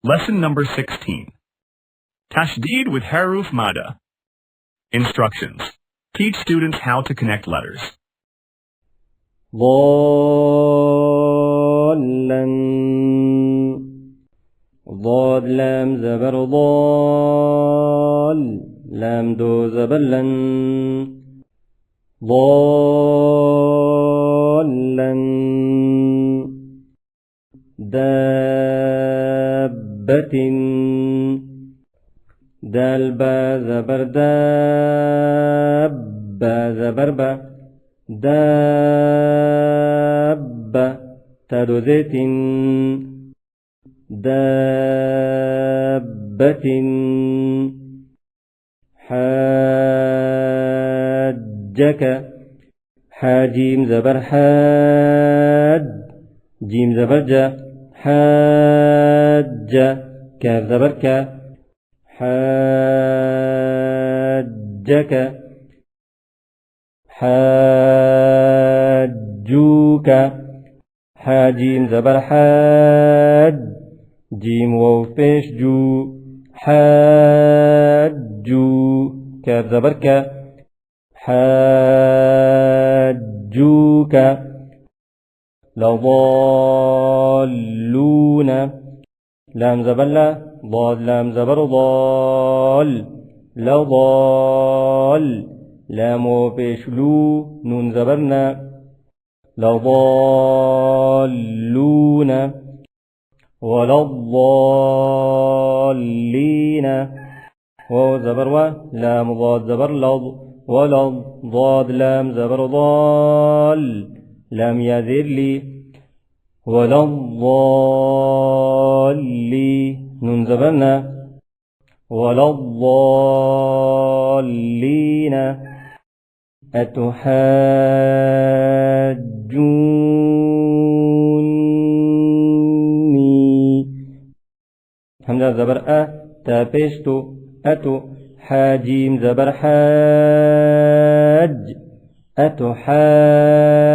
Lesson number 16. Tashdid with Haruf Mada. Instructions. Teach students how to connect letters. ضالا ضاد لام زبر ضال لام دو زبر لن ضالا دابة دال با زبر داب با زبر با دابة تادو زيت دابة حاجك حاجيم زبر حاج جيم زبر جا حاج كاف زبر كا حاجك حاجوك حاجيم زبر حاج جيم واو پیش جو حاجو كاف زبر كا حاجوك لضالون لام زبر لا ضاد لام زبر ضال لضال لام واو پیش لو نون زبرنا لضالون ولا الضالين واو زبر و لام ضاد زبر لض ولا ضاد لام زبر ضال لام يذر لي ولا الضالي نون زبرنا ولا الضالين أتحاجوني همزة زبر تابشتو أتو حاجيم زبر حاج أتحاج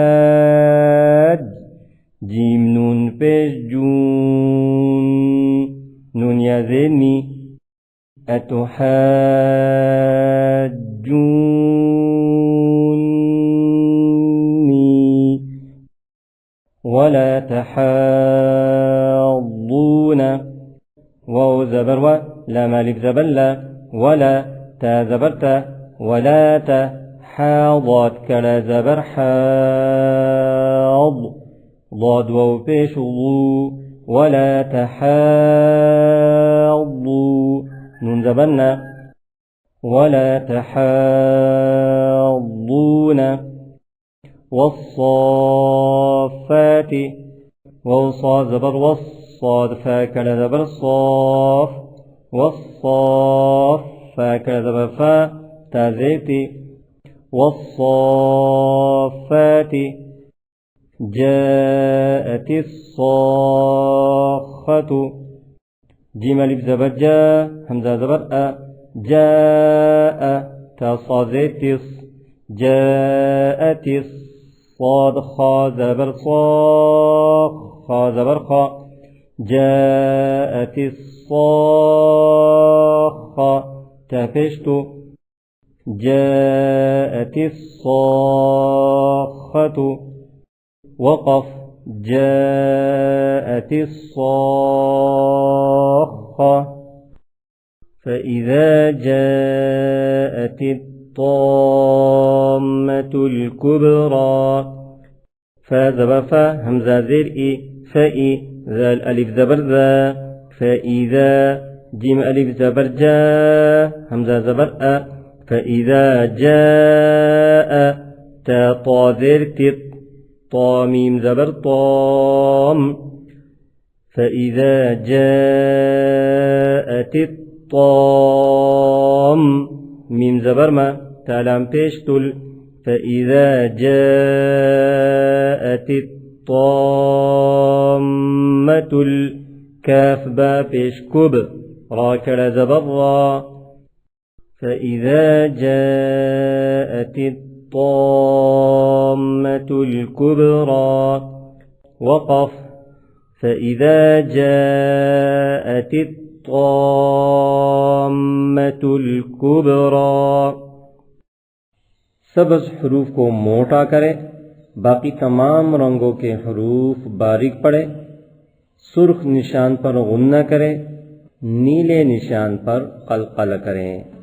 جيم نون پیش جون نون يزني أتحاجوني ولا تحاضون واو زبر و لام الف زبر لا ولا تا زبرت ولا تحاضت كلا زبر حاض ضاد واو پیش ضو ولا تحاضوا نون زبرنا ولا تحاضون والصافات والصاد زبر والصاد فاكل زبر الصاف والصاف فاكل زبر فا تازيتي والصافات جاءت الصاخة جيم الف زبر جاء همزة زبر جاء تصازيت جاءت الصاد خا زبر صاخ خا زبر خا جاءت الصاخة تفشت جاءت الصاخة وقف جاءت الصاخة فإذا جاءت الطامة الكبرى فزبر فا همزة زير فإي ذا الألف زبر ذا فإذا جيم ألف زبر جا همزة زبر فإذا جاء تا طا زير طاميم زبر طام فإذا جاءت الطام ميم زبر ما تالام بيشتل فإذا جاءت الطامة الكاف با بيشكب راكل زبر را فإذا جاءت الطامة الكبرى وقف فإذا جاءت الطامة الكبرى सब्ज़ हरूफ को मोटा करें, बाकी तमाम रंगों के हरूफ बारीक पढ़े। सुर्ख निशान पर गुन्ना करें, नीले निशान पर क़लक़ला करें।